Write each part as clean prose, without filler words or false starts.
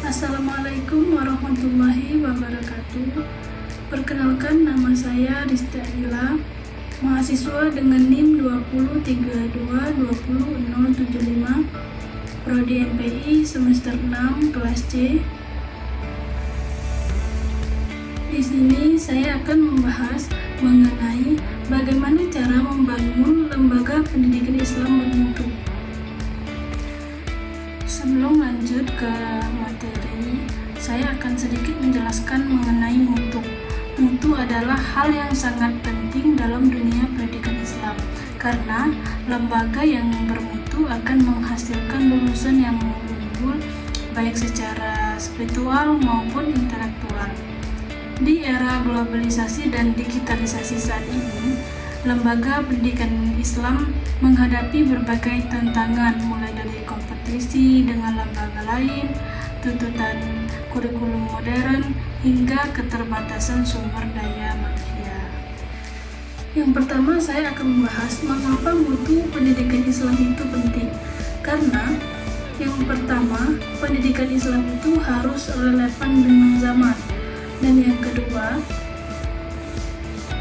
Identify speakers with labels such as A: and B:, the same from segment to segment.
A: Assalamualaikum warahmatullahi wabarakatuh. Perkenalkan, nama saya Risti Adila, mahasiswa dengan NIM 203220075, Prodi MPI semester 6 kelas C. Di sini saya akan membahas mengenai bagaimana cara membangun lembaga pendidikan Islam bermutu. Sebelum lanjut ke materi, saya akan sedikit menjelaskan mengenai mutu. Mutu adalah hal yang sangat penting dalam dunia pendidikan Islam, karena lembaga yang bermutu akan menghasilkan lulusan yang unggul baik secara spiritual maupun intelektual. Di era globalisasi dan digitalisasi saat ini, lembaga pendidikan Islam menghadapi berbagai tantangan, mulai dari kompetisi dengan lembaga lain, tuntutan kurikulum modern, hingga keterbatasan sumber daya manusia. Yang pertama, saya akan membahas mengapa mutu pendidikan Islam itu penting. Karena yang pertama, pendidikan Islam itu harus relevan dengan zaman. Dan yang kedua,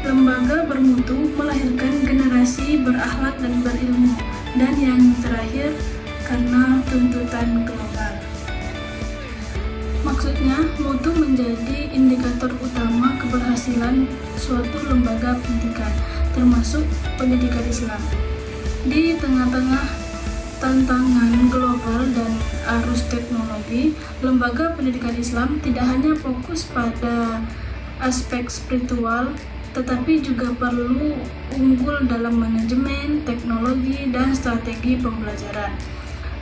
A: lembaga bermutu melahirkan generasi berakhlak dan berilmu. Dan yang terakhir, karena tuntutan global. Maksudnya, mutu menjadi indikator utama keberhasilan suatu lembaga pendidikan, termasuk pendidikan Islam. Di tengah-tengah tantangan global dan arus teknologi, lembaga pendidikan Islam tidak hanya fokus pada aspek spiritual, tetapi juga perlu unggul dalam manajemen, teknologi, dan strategi pembelajaran.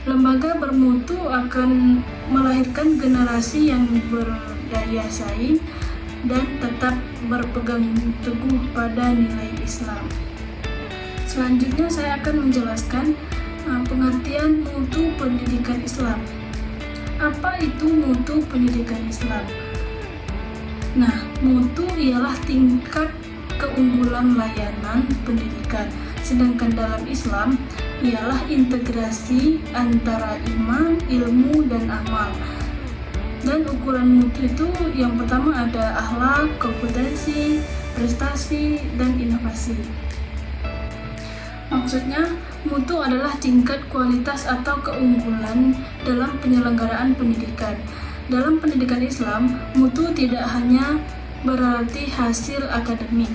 A: Lembaga bermutu akan melahirkan generasi yang berdaya saing dan tetap berpegang teguh pada nilai Islam. Selanjutnya saya akan menjelaskan pengertian mutu pendidikan Islam. Apa itu mutu pendidikan Islam? Nah, mutu ialah tingkat keunggulan layanan pendidikan, sedangkan dalam Islam ialah integrasi antara iman, ilmu, dan amal. Dan ukuran mutu itu yang pertama ada akhlak, kompetensi, prestasi, dan inovasi. Maksudnya, mutu adalah tingkat kualitas atau keunggulan dalam penyelenggaraan pendidikan. Dalam pendidikan Islam, mutu tidak hanya berarti hasil akademik,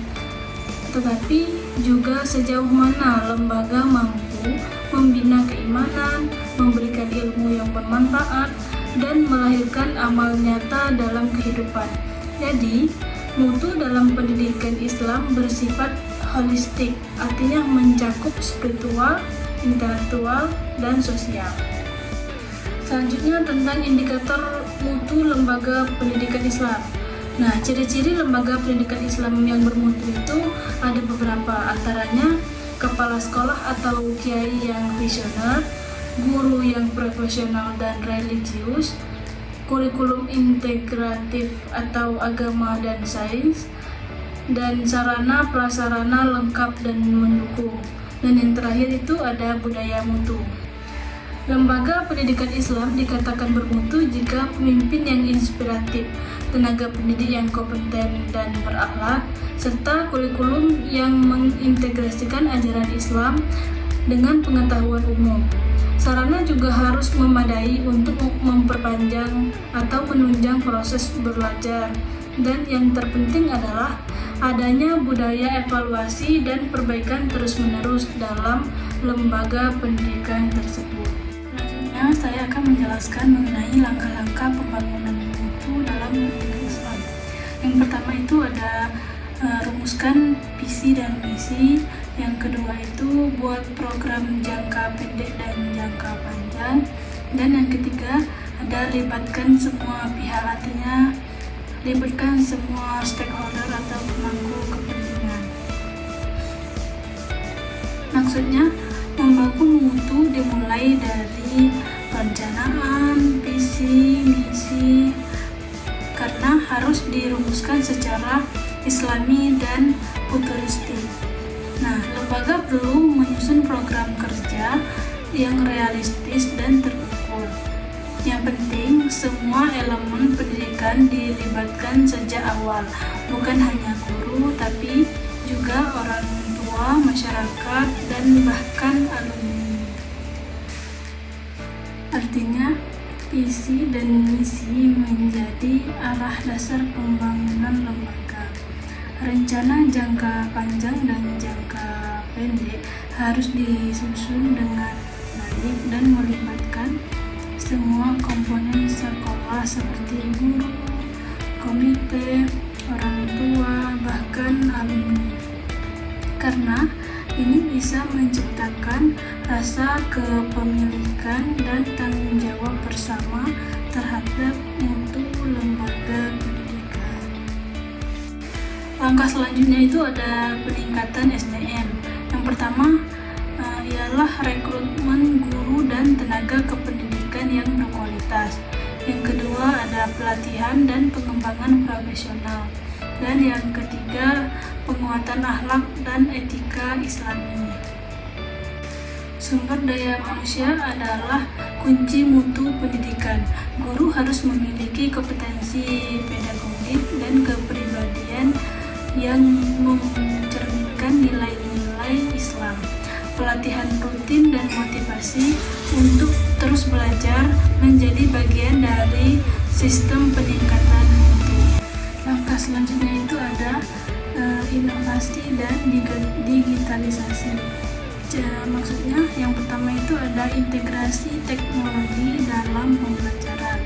A: tetapi juga sejauh mana lembaga mampu membina keimanan, memberikan ilmu yang bermanfaat, dan melahirkan amal nyata dalam kehidupan. Jadi, mutu dalam pendidikan Islam bersifat holistik, artinya mencakup spiritual, intelektual, dan sosial. Selanjutnya tentang indikator mutu lembaga pendidikan Islam. Nah, ciri-ciri lembaga pendidikan Islam yang bermutu itu ada beberapa, antaranya kepala sekolah atau kiai yang visioner, guru yang profesional dan religius, kurikulum integratif atau agama dan sains, dan sarana prasarana lengkap dan mendukung. Dan yang terakhir itu ada budaya mutu. Lembaga pendidikan Islam dikatakan bermutu jika pemimpin yang inspiratif, tenaga pendidik yang kompeten dan berakhlak, serta kurikulum yang mengintegrasikan ajaran Islam dengan pengetahuan umum. Sarana juga harus memadai untuk memperpanjang atau menunjang proses belajar. Dan yang terpenting adalah adanya budaya evaluasi dan perbaikan terus-menerus dalam lembaga pendidikan tersebut. Selanjutnya, saya akan menjelaskan mengenai langkah-langkah pembangunan mutu dalam pendidikan Islam. Yang pertama itu ada rumuskan visi dan misi. Yang kedua itu buat program jangka pendek dan jangka panjang. Dan yang ketiga ada libatkan semua pihak, artinya libatkan semua stakeholder atau pemangku kepentingan. Maksudnya, membangun mutu dimulai dari perencanaan, visi, misi, karena harus dirumuskan secara Islami dan futuristik. Nah, lembaga perlu menyusun program kerja yang realistis dan terukur. Yang penting, semua elemen pendidikan dilibatkan sejak awal, bukan hanya guru, tapi juga orang tua, masyarakat, dan bahkan alumni. Artinya, visi dan misi menjadi arah dasar pembangunan lembaga. Rencana jangka panjang dan jangka pendek harus disusun dengan baik dan melibatkan semua komponen sekolah seperti guru, komite, orang tua, bahkan alumni. Karena ini bisa menciptakan rasa kepemilikan dan tanggung jawab bersama terhadap mutu lembaga pendidikan. Langkah selanjutnya itu ada peningkatan SDM. Yang pertama ialah rekrutmen guru dan tenaga kependidikan yang berkualitas. Yang kedua ada pelatihan dan pengembangan profesional. Dan yang ketiga, penguatan akhlak dan etika Islami. Sumber daya manusia adalah kunci mutu pendidikan. Guru harus memiliki kompetensi pedagogik dan kepribadian yang mencerminkan nilai-nilai Islam. Pelatihan rutin dan motivasi untuk terus belajar menjadi bagian dari sistem peningkatan mutu. Langkah selanjutnya itu ada inovasi dan digitalisasi. Maksudnya yang pertama itu ada integrasi teknologi dalam pembelajaran.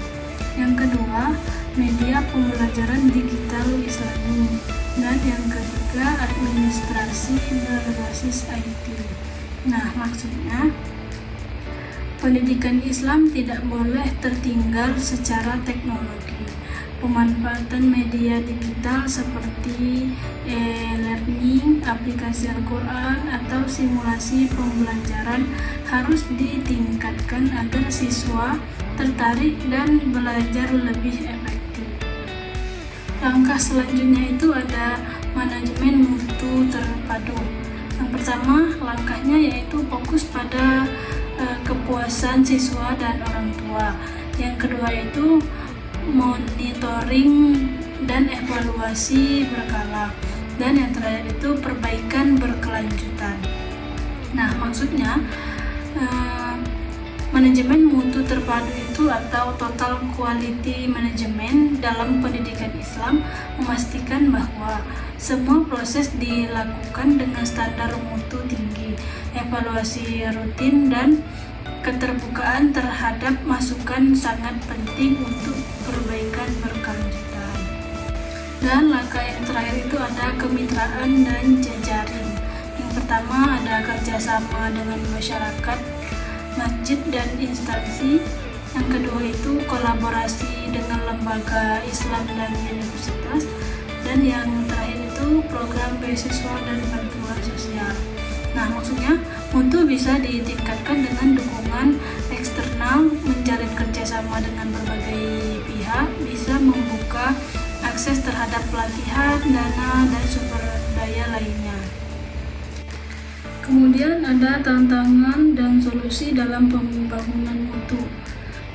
A: Yang kedua, media pembelajaran digital Islami. Dan yang ketiga, administrasi berbasis IT. Nah, maksudnya pendidikan Islam tidak boleh tertinggal secara teknologi. Pemanfaatan media digital seperti e-learning, aplikasi Al-Quran, atau simulasi pembelajaran harus ditingkatkan agar siswa tertarik dan belajar lebih efektif. Langkah selanjutnya itu ada manajemen mutu terpadu. Yang pertama langkahnya yaitu fokus pada kepuasan siswa dan orang tua. Yang kedua itu monitoring dan evaluasi berkala. Dan yang terakhir itu perbaikan berkelanjutan. Nah, maksudnya manajemen mutu terpadu itu atau total quality management dalam pendidikan Islam memastikan bahwa semua proses dilakukan dengan standar mutu tinggi, evaluasi rutin, dan keterbukaan terhadap masukan sangat penting untuk perbaikan berkelanjutan. Dan langkah yang terakhir itu ada kemitraan dan jejaring. Yang pertama ada kerjasama dengan masyarakat, masjid, dan instansi. Yang kedua itu kolaborasi dengan lembaga Islam dan universitas. Dan yang terakhir itu program beasiswa dan bantuan sosial. Nah, maksudnya mutu bisa ditingkatkan dengan dukungan eksternal, menjalin kerjasama dengan berbagai pihak, bisa membuka akses terhadap pelatihan, dana, dan sumber daya lainnya. Kemudian ada tantangan dan solusi dalam pembangunan mutu.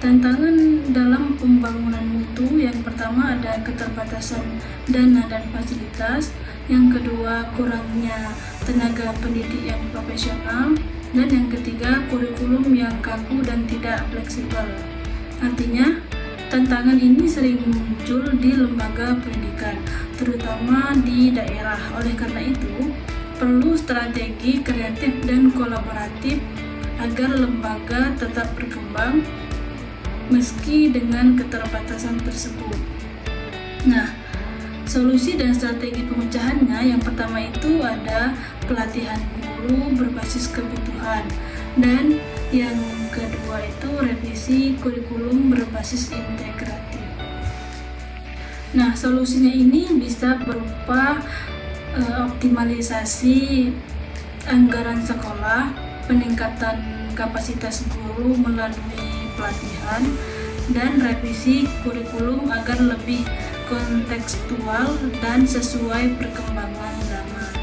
A: Tantangan dalam pembangunan mutu yang pertama ada keterbatasan dana dan fasilitas, yang kedua kurangnya tenaga pendidik yang profesional, dan yang ketiga kurikulum yang kaku dan tidak fleksibel. Artinya, tantangan ini sering muncul di lembaga pendidikan, terutama di daerah. Oleh karena itu, perlu strategi kreatif dan kolaboratif agar lembaga tetap berkembang meski dengan keterbatasan tersebut. Nah, solusi dan strategi pemecahannya yang pertama itu ada pelatihan guru berbasis kebutuhan, dan yang kedua itu revisi kurikulum berbasis integratif. Nah, solusinya ini bisa berupa optimalisasi anggaran sekolah, peningkatan kapasitas guru melalui pelatihan, dan revisi kurikulum agar lebih kontekstual dan sesuai perkembangan zaman.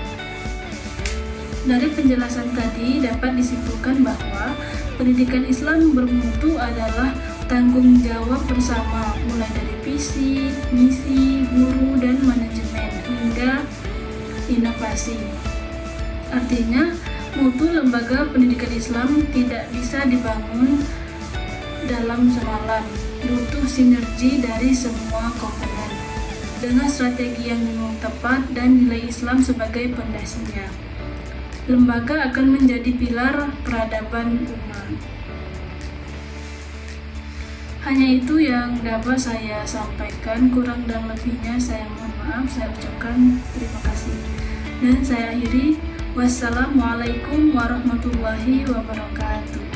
A: Dari penjelasan tadi dapat disimpulkan bahwa pendidikan Islam bermutu adalah tanggung jawab bersama, mulai dari visi, misi, guru, dan manajemen, hingga inovasi. Artinya, mutu lembaga pendidikan Islam tidak bisa dibangun dalam semalam, butuh sinergi dari semua komponen, dengan strategi yang tepat dan nilai Islam sebagai pondasinya. Lembaga akan menjadi pilar peradaban umat. Hanya itu yang dapat saya sampaikan, kurang dan lebihnya saya mohon maaf, saya ucapkan terima kasih. Dan saya akhiri, wassalamualaikum warahmatullahi wabarakatuh.